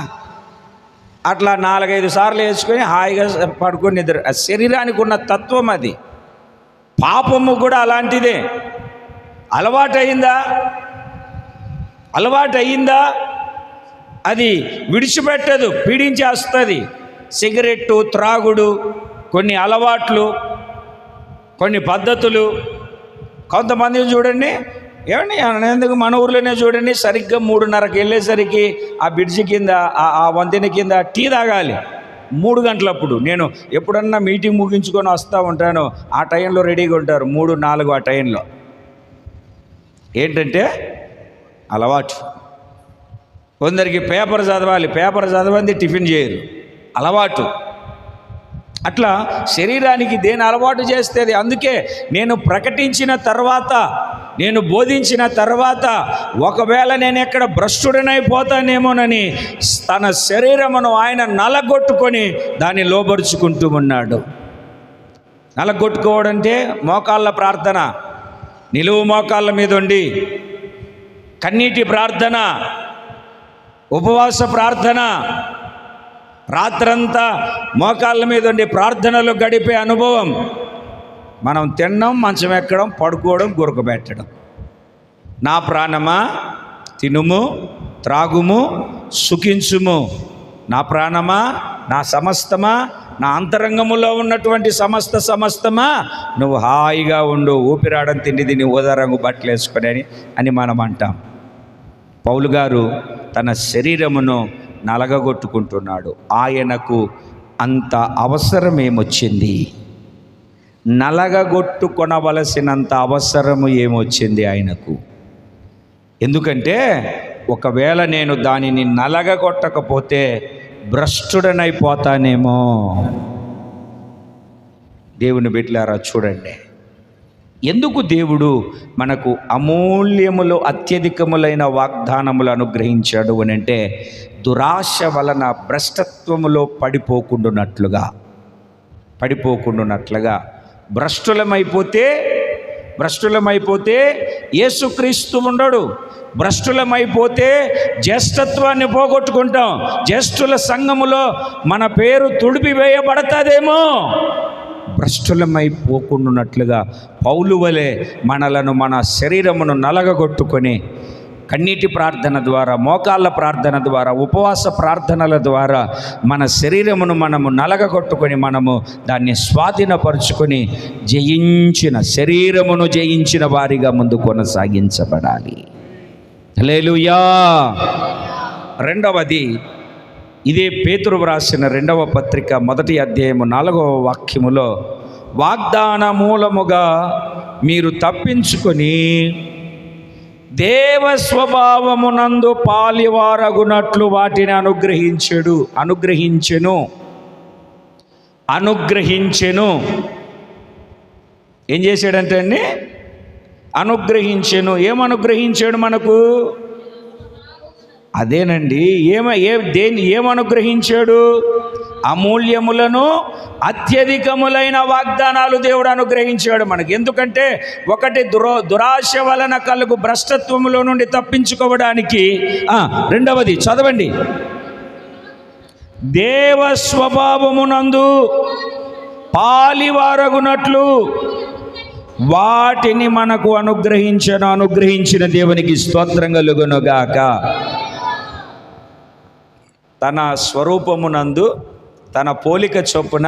అట్లా 4-5 సార్లు వేసుకొని హాయిగా పడుకొని నిద్ర. శరీరానికి ఉన్న తత్వం అది. పాపము కూడా అలాంటిదే. అలవాటయిందా అది విడిచిపెట్టదు, పీడించేస్తుంది. సిగరెట్టు, త్రాగుడు, కొన్ని అలవాట్లు, కొన్ని పద్ధతులు. కొంతమందిని చూడండి, ఏమండి ఎందుకు మన ఊర్లోనే చూడండి, సరిగ్గా 3:30కి వెళ్ళేసరికి ఆ బ్రిడ్జి కింద, ఆ వంతెన కింద టీ తాగాలి 3 గంటలప్పుడు. నేను ఎప్పుడన్నా మీటింగ్ ముగించుకొని వస్తూ ఉంటాను, ఆ టైంలో రెడీగా ఉంటారు 3-4 ఆ టైంలో. ఏంటంటే అలవాటు. కొందరికి పేపర్ చదవంది టిఫిన్ చేయరు, అలవాటు. అట్లా శరీరానికి దేని అలవాటు చేస్తుంది. అందుకే నేను ప్రకటించిన తర్వాత, నేను బోధించిన తర్వాత ఒకవేళ నేను ఎక్కడ భ్రష్టుడనైపోతానేమోనని తన శరీరమును ఆయన నలగొట్టుకొని దాన్ని లోబరుచుకుంటూ ఉన్నాడు. నలగొట్టుకోవడంటే మోకాళ్ళ ప్రార్థన, నిలువు మోకాళ్ళ మీద ఉండి కన్నీటి ప్రార్థన, ఉపవాస ప్రార్థన, రాత్రంతా మోకాళ్ళ మీద ఉండి ప్రార్థనలు గడిపే అనుభవం. మనం తినడం, మంచం ఎక్కడం, పడుకోవడం, గురకబెట్టడం. నా ప్రాణమా తినుము, త్రాగుము, సుఖించుము. నా ప్రాణమా, నా సమస్తమా, నా అంతరంగములో ఉన్నటువంటి సమస్తమా నువ్వు హాయిగా ఉండు, ఊపిరాడని తిండి తిని ఊదారంగు బట్టలు వేసుకొని అని మనం అంటాం. పౌలు గారు తన శరీరమును నలగగొట్టుకుంటున్నాడు. ఆయనకు అంత అవసరం ఏమొచ్చింది? నలగగొట్టుకొనవలసినంత అవసరము ఏమొచ్చింది ఆయనకు? ఎందుకంటే ఒకవేళ నేను దానిని నలగగొట్టకపోతే భ్రష్టుడనైపోతానేమో. దేవుని బిడ్డలారా చూడండి, ఎందుకు దేవుడు మనకు అమూల్యములు, అత్యధికములైన వాగ్దానములు అనుగ్రహించాడు అని అంటే, దురాశ వలన భ్రష్టత్వములో పడిపోకుండానట్లుగా భ్రష్టులమైపోతే యేసుక్రీస్తు ఉండడు. భ్రష్టులమైపోతే జ్యేష్ఠత్వాన్ని పోగొట్టుకుంటాం. జ్యేష్ఠుల సంఘములో మన పేరు తుడిపివేయబడతాదేమో. భ్రష్టులమైపోకుండానట్లుగా పౌలు వలె మనలను, మన శరీరమును నలగగొట్టుకొని కన్నీటి ప్రార్థన ద్వారా, మోకాళ్ళ ప్రార్థన ద్వారా, ఉపవాస ప్రార్థనల ద్వారా మన శరీరమును మనము నలగగొట్టుకొని మనము దాన్ని స్వాధీనపరుచుకొని శరీరమును జయించిన వారిగా ముందు కొనసాగించబడాలి. హల్లెలూయా. రెండవది, ఇదే పేతురు వ్రాసిన 2వ పత్రిక 1వ అధ్యాయము 4వ వాక్యములో, వాగ్దాన మూలముగా మీరు తప్పించుకొని దేవ స్వభావమునందు పాలివారగునట్లు వాటిని అనుగ్రహించెను. ఏం చేశాడంటే అండి? అనుగ్రహించెను. ఏమనుగ్రహించాడు మనకు? అదేనండి, ఏమనుగ్రహించాడు? అమూల్యములను అత్యధికములైన వాగ్దానాలు దేవుడు అనుగ్రహించాడు మనకి. ఎందుకంటే ఒకటి దురాశ వలన కలుగు భ్రష్టత్వములో నుండి తప్పించుకోవడానికి. రెండవది చదవండి. దేవ స్వభావమునందు పాలివారగునట్లు వాటిని మనకు అనుగ్రహించిన దేవునికి స్తోత్రం కలుగునుగాక. తన స్వరూపమునందు తన పోలిక చొప్పున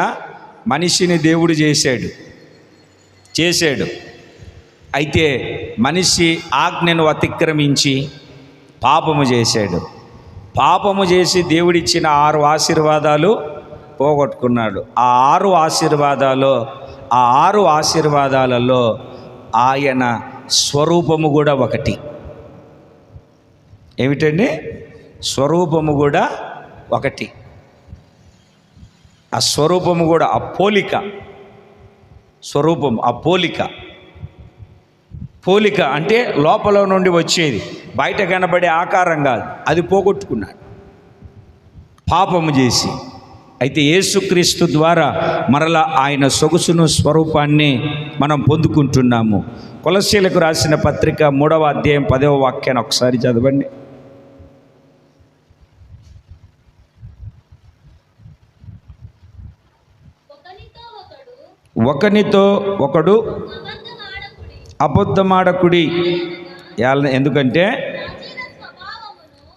మనిషిని దేవుడు చేశాడు. అయితే మనిషి ఆజ్ఞను అతిక్రమించి పాపము చేశాడు. పాపము చేసి దేవుడిచ్చిన 6 ఆశీర్వాదాలు పోగొట్టుకున్నాడు. ఆ 6 ఆశీర్వాదాలలో ఆయన స్వరూపము కూడా ఒకటి. ఏమిటండి? స్వరూపము కూడా ఒకటి. ఆ స్వరూపము కూడా, ఆ పోలిక, స్వరూపం, ఆ పోలిక అంటే లోపల నుండి వచ్చేది, బయట కనబడే ఆకారం కాదు. అది పోగొట్టుకున్నాడు పాపము చేసి. అయితే యేసుక్రీస్తు ద్వారా మరలా ఆయన సొగసును స్వరూపాన్ని మనం పొందుకుంటున్నాము. కొలస్సీలకు రాసిన పత్రిక 3వ అధ్యాయం 10వ వాక్యాన్ని ఒకసారి చదవండి. ఒకనితో ఒకడు అబద్ధమాడకుడి. ఎందుకంటే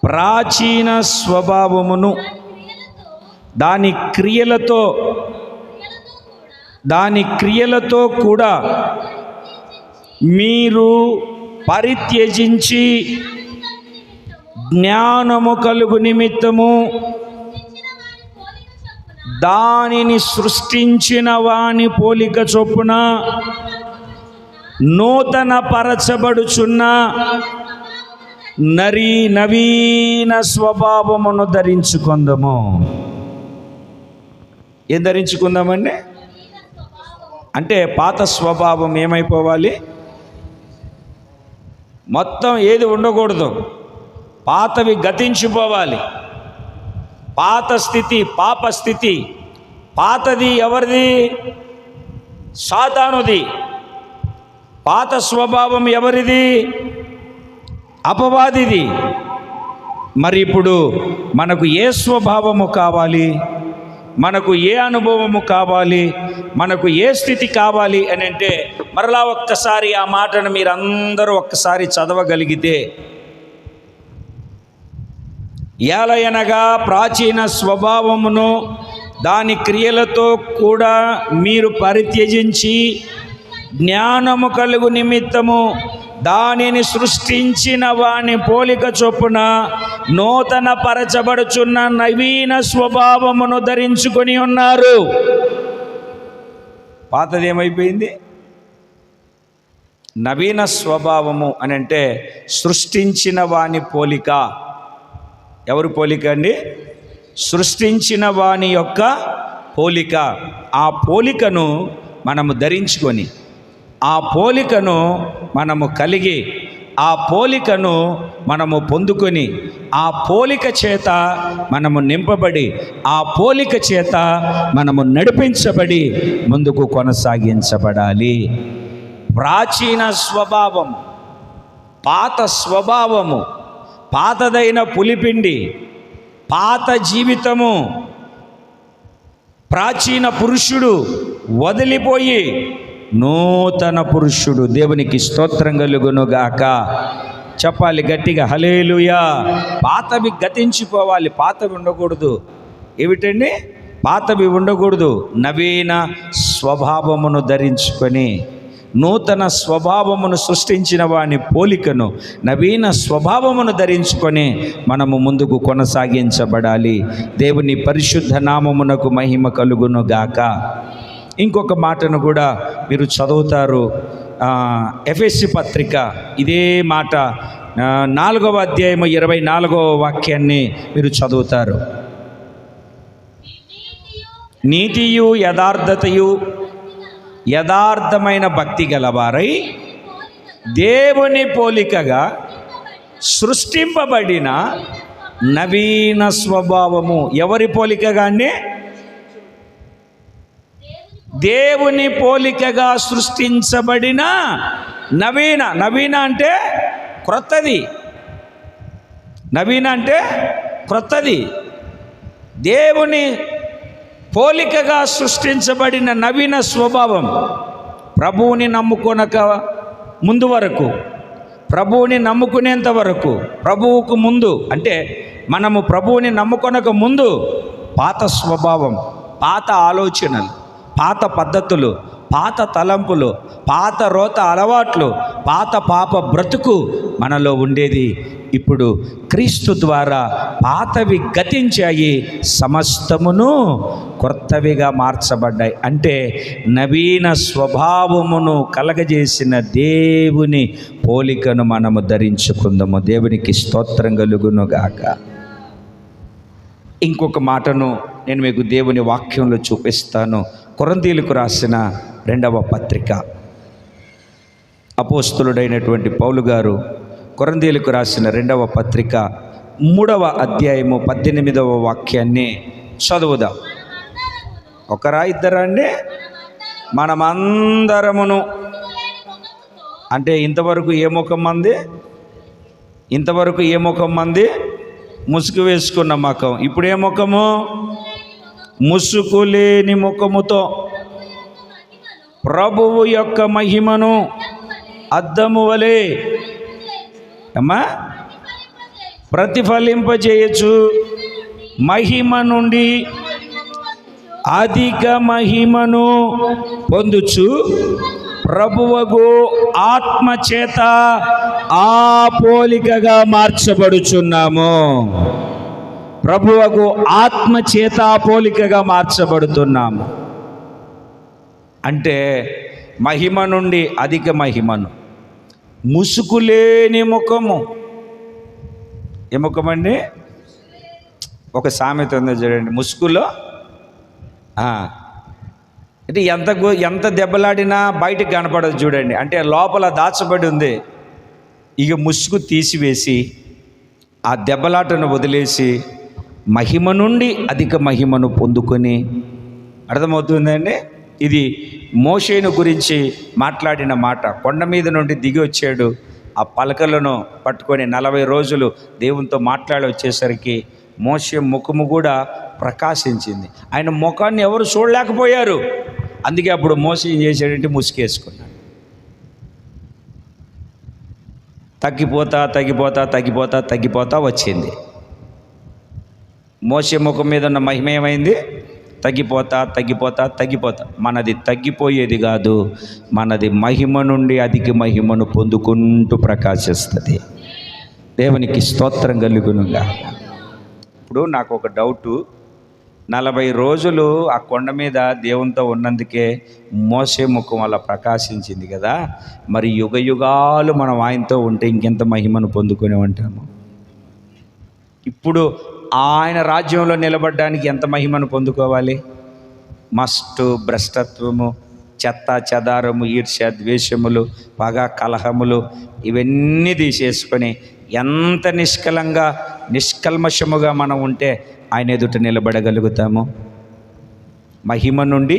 ప్రాచీన స్వభావమును దాని క్రియలతో కూడా మీరు పరిత్యజించి జ్ఞానము కలుగు నిమిత్తము దానిని సృష్టించిన వాని పోలిక చొప్పున నూతన పరచబడుచున్న నవీన స్వభావమును ధరించుకుందాము. ఏం ధరించుకుందామండి? అంటే పాత స్వభావం ఏమైపోవాలి? మొత్తం ఏది ఉండకూడదు, పాతవి గతించిపోవాలి. పాత స్థితి, పాప స్థితి, పాతది ఎవరిది? సాతానుది. పాత స్వభావం ఎవరిది? అపవాదిది. మరి ఇప్పుడు మనకు ఏ స్వభావము కావాలి? మనకు ఏ అనుభవము కావాలి? మనకు ఏ స్థితి కావాలి అని అంటే మరలా ఒక్కసారి ఆ మాటను మీరందరూ ఒక్కసారి చదవగలిగితే, ఏలయనగా ప్రాచీన స్వభావమును దాని క్రియలతో కూడా మీరు పరిత్యజించి జ్ఞానము కలుగు నిమిత్తము దానిని సృష్టించిన వాని పోలిక చొప్పున నూతన పరచబడుచున్న నవీన స్వభావమును ధరించుకొని ఉన్నారు. పాతది ఏమైపోయింది? నవీన స్వభావము అని అంటే సృష్టించిన వాని పోలిక. ఎవరి పోలిక అండి? సృష్టించిన వాని యొక్క పోలిక. ఆ పోలికను మనము ధరించుకొని, ఆ పోలికను మనము కలిగి, ఆ పోలికను మనము పొందుకొని, ఆ పోలిక చేత మనము నింపబడి, ఆ పోలిక చేత మనము నడిపించబడి ముందుకు కొనసాగించబడాలి. ప్రాచీన స్వభావం, పాత స్వభావము, పాతదైన పులిపిండి, పాత జీవితము, ప్రాచీన పురుషుడు వదిలిపోయి నూతన పురుషుడు, దేవునికి స్తోత్రం కలుగునుగాక. చెప్పాలి గట్టిగా హల్లెలూయా. పాతవి గతించిపోవాలి, పాతవి ఉండకూడదు. ఏమిటండి? పాతవి ఉండకూడదు. నవీన స్వభావమును ధరించుకొని, నూతన స్వభావమును సృష్టించిన వాని పోలికను, నవీన స్వభావమును ధరించుకొని మనము ముందుకు కొనసాగించబడాలి. దేవుని పరిశుద్ధ నామమునకు మహిమ కలుగునుగాక. ఇంకొక మాటను కూడా మీరు చదువుతారు. ఎఫెసీ పత్రిక ఇదే మాట 4వ అధ్యాయము 24వ వాక్యాన్ని మీరు చదువుతారు. నీతియు యథార్థతయు యథార్థమైన భక్తి గలవారై దేవుని పోలికగా సృష్టింపబడిన నవీన స్వభావము. ఎవరి పోలికగా అండి? దేవుని పోలికగా సృష్టించబడిన నవీన అంటే క్రొత్తది. నవీన అంటే క్రొత్తది. దేవుని పోలికగా సృష్టించబడిన నవీన స్వభావం. ప్రభువుని నమ్ముకొనక ముందు వరకు, ప్రభువుని నమ్ముకునేంత వరకు, ప్రభువుకు ముందు అంటే మనము ప్రభువుని నమ్ముకొనక ముందు పాత స్వభావం, పాత ఆలోచనలు, పాత పద్ధతులు, పాత తలంపులు, పాత రోత అలవాట్లు, పాత పాప బ్రతుకు మనలో ఉండేది. ఇప్పుడు క్రీస్తు ద్వారా పాతవి గతించాయి, సమస్తమును కొత్తవిగా మార్చబడ్డాయి. అంటే నవీన స్వభావమును కలగజేసిన దేవుని పోలికను మనము ధరించుకుందాము. దేవునికి స్తోత్రం కలుగునుగాక. ఇంకొక మాటను నేను మీకు దేవుని వాక్యంలో చూపిస్తాను. కొరింథీయులకు రాసిన 2వ పత్రిక. అపోస్తలుడైనటువంటి పౌలు గారు కొరింథీయులకు రాసిన 2వ పత్రిక 3వ అధ్యాయము 18వ వాక్యాన్ని చదువుదాం. ఒకరా ఇద్దరా అండి? మనమందరమును. అంటే ఇంతవరకు ఏ ముఖం మంది? ఇంతవరకు ఏ ముఖం మంది? ముసుగు వేసుకున్న ముఖం. ఇప్పుడు ఏ ముఖము? ముసుగు లేని ముఖముతో ప్రభువు యొక్క మహిమను అద్దము వలె అమ్మా ప్రతిఫలింపజేయచ్చు. మహిమ నుండి అధిక మహిమను పొందుచు ప్రభువగు ఆత్మ చేత ఆ పోలికగా మార్చబడుచున్నాము. ప్రభువగు ఆత్మ చేత పోలికగా మార్చబడుతున్నాము. అంటే మహిమ నుండి అధిక మహిమను, ముసుగులేని ముఖము. ఏ ముఖమండి? ఒక సామెత ఉంది చూడండి, ముసుగులో అంటే ఎంత దెబ్బలాడినా బయటకు కనపడదు చూడండి. అంటే లోపల దాచబడి ఉంది. ఇక ముసుగు తీసివేసి ఆ దెబ్బలాటను వదిలేసి మహిమ నుండి అధిక మహిమను పొందుకొని, అర్థమవుతుందండి? ఇది మోషేను గురించి మాట్లాడిన మాట. కొండ మీద నుండి దిగి వచ్చాడు, ఆ పలకలను పట్టుకొని 40 రోజులు దేవునితో మాట్లాడి వచ్చేసరికి మోషే ముఖము కూడా ప్రకాశించింది. ఆయన ముఖాన్ని ఎవరు చూడలేకపోయారు. అందుకే అప్పుడు మోషే ఏం చేశాడంటే ముసుగేసుకున్నాడు. తగ్గిపోతా వచ్చింది. మోషే ముఖం మీద ఉన్న మహిమ ఏమైంది? తగ్గిపోతా. మనది తగ్గిపోయేది కాదు, మనది మహిమ నుండి అధిక మహిమను పొందుకుంటూ ప్రకాశిస్తుంది. దేవునికి స్తోత్రం కలుగునుగా. ఇప్పుడు నాకు ఒక డౌటు, 40 రోజులు ఆ కొండ మీద దేవునితో ఉన్నందుకే మోషే ముఖం అలా ప్రకాశించింది కదా. మరి యుగ యుగాలు మనం ఆయనతో ఉంటే ఇంకెంత మహిమను పొందుకొని ఉంటాము. ఇప్పుడు ఆయన రాజ్యంలో నిలబడడానికి ఎంత మహిమను పొందుకోవాలి? మస్టు, భ్రష్టత్వము, చెత్త చెదారము, ఈర్ష్య, ద్వేషములు, పగ, కలహములు ఇవన్నీ తీసేసుకొని ఎంత నిష్కల్మషముగా మనం ఉంటే ఆయన ఎదుట నిలబడగలుగుతాము. మహిమ నుండి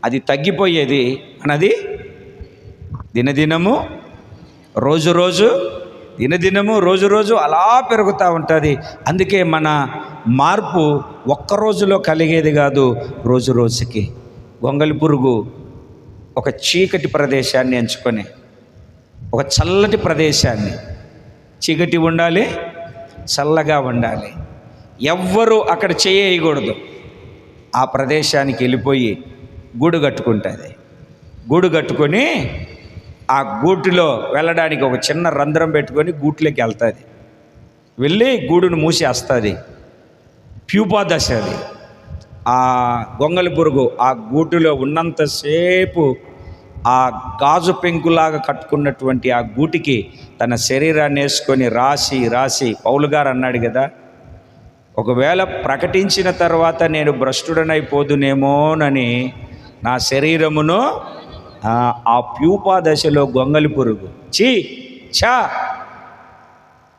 అది తగ్గిపోయేది అన్నది దినదినము రోజు అలా పెరుగుతూ ఉంటుంది. అందుకే మన మార్పు ఒక్క రోజులో కలిగేది కాదు, రోజుకి. గొంగలి పురుగు ఒక చీకటి ప్రదేశాన్ని ఎంచుకొని, ఒక చల్లటి ప్రదేశాన్ని, చీకటి ఉండాలి, చల్లగా ఉండాలి, ఎవ్వరూ అక్కడ చేయకూడదు, ఆ ప్రదేశానికి వెళ్ళిపోయి గూడు కట్టుకుంటుంది. గూడు కట్టుకొని ఆ గూటిలో వెళ్ళడానికి ఒక చిన్న రంధ్రం పెట్టుకొని గూట్లోకి వెళ్తుంది. వెళ్ళి గూడును మూసేస్తుంది. ప్యూపా దశ అది. ఆ గొంగలి పురుగు ఆ గూటిలో ఉన్నంతసేపు ఆ గాజు పెంకులాగా కట్టుకున్నటువంటి ఆ గూటికి తన శరీరాన్ని వేసుకొని రాసి పౌలు గారు అన్నాడు కదా, ఒకవేళ ప్రకటించిన తర్వాత నేను భ్రష్టుడనైపోదునేమోనని నా శరీరమును ఆ ప్యూపా దశలో గొంగలి పురుగు ఛా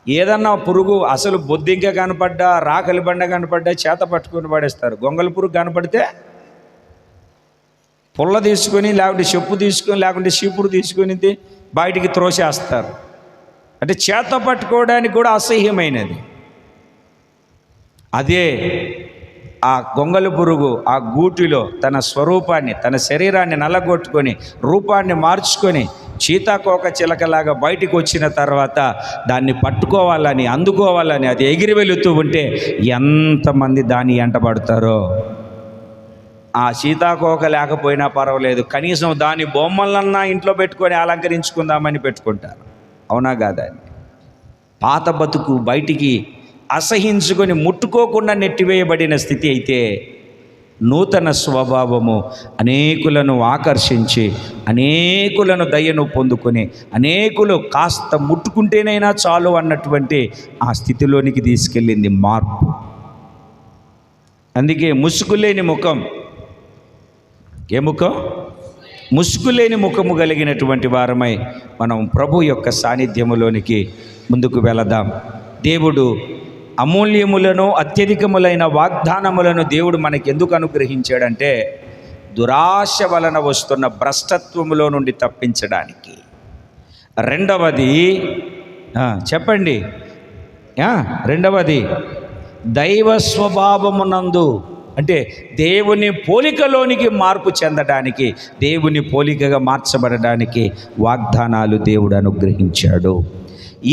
ఏదన్నా పురుగు అసలు బొద్దింక కనపడ్డా, రాకలి బండ కనపడ్డా చేత పట్టుకొని పడేస్తారు. గొంగలి పురుగు కనపడితే పుల్ల తీసుకొని, లేకుంటే చెప్పు తీసుకొని, లేకుంటే చీపురు తీసుకొని బయటికి త్రోసేస్తారు. అంటే చేత పట్టుకోవడానికి కూడా అసహ్యమైనది. అదే ఆ గొంగలి పురుగు ఆ గూటిలో తన స్వరూపాన్ని, తన శరీరాన్ని నల్లగొట్టుకొని రూపాన్ని మార్చుకొని చీతాకోక చిలకలాగా బయటికి వచ్చిన తర్వాత దాన్ని పట్టుకోవాలని, అందుకోవాలని అది ఎగిరి వెళుతూ ఉంటే ఎంతమంది దాన్ని ఎంటబడతారో. ఆ సీతాకోక లేకపోయినా పర్వాలేదు, కనీసం దాని బొమ్మలన్నా ఇంట్లో పెట్టుకొని అలంకరించుకుందామని పెట్టుకుంటారు. అవునా కాదా? పాత బతుకు బయటికి అసహించుకొని ముట్టుకోకుండా నెట్టివేయబడిన స్థితి అయితే, నూతన స్వభావము అనేకులను ఆకర్షించి, అనేకులను దయను పొందుకొని, అనేకులు కాస్త ముట్టుకుంటేనైనా చాలు అన్నటువంటి ఆ స్థితిలోనికి తీసుకెళ్ళింది మార్పు. అందుకే ముసుగులేని ముఖం, ఏ ముఖం? ముసుగులేని ముఖము కలిగినటువంటి వారమై మనం ప్రభు యొక్క సాన్నిధ్యములోనికి ముందుకు వెళదాం. దేవుడు అమూల్యములను, అత్యధికములైన వాగ్దానములను దేవుడు మనకి ఎందుకు అనుగ్రహించాడంటే, దురాశ వలన వస్తున్న భ్రష్టత్వములో నుండి తప్పించడానికి. రెండవది చెప్పండి, రెండవది దైవ స్వభావమునందు, అంటే దేవుని పోలికలోనికి మార్పు చెందడానికి, దేవుని పోలికగా మార్చబడడానికి వాగ్దానాలు దేవుడు అనుగ్రహించాడు.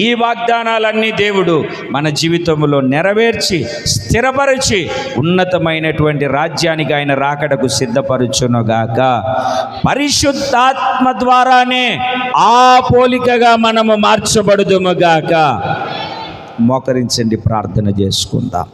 ఈ వాగ్దానాలన్నీ దేవుడు మన జీవితంలో నెరవేర్చి స్థిరపరిచి ఉన్నతమైనటువంటి రాజ్యానికి ఆయన రాకడకు సిద్ధపరచునుగాక. పరిశుద్ధాత్మ ద్వారానే ఆ పోలికగా మనము మార్చబడుదుముగాక. మోకరించండి, ప్రార్థన చేసుకుందాం.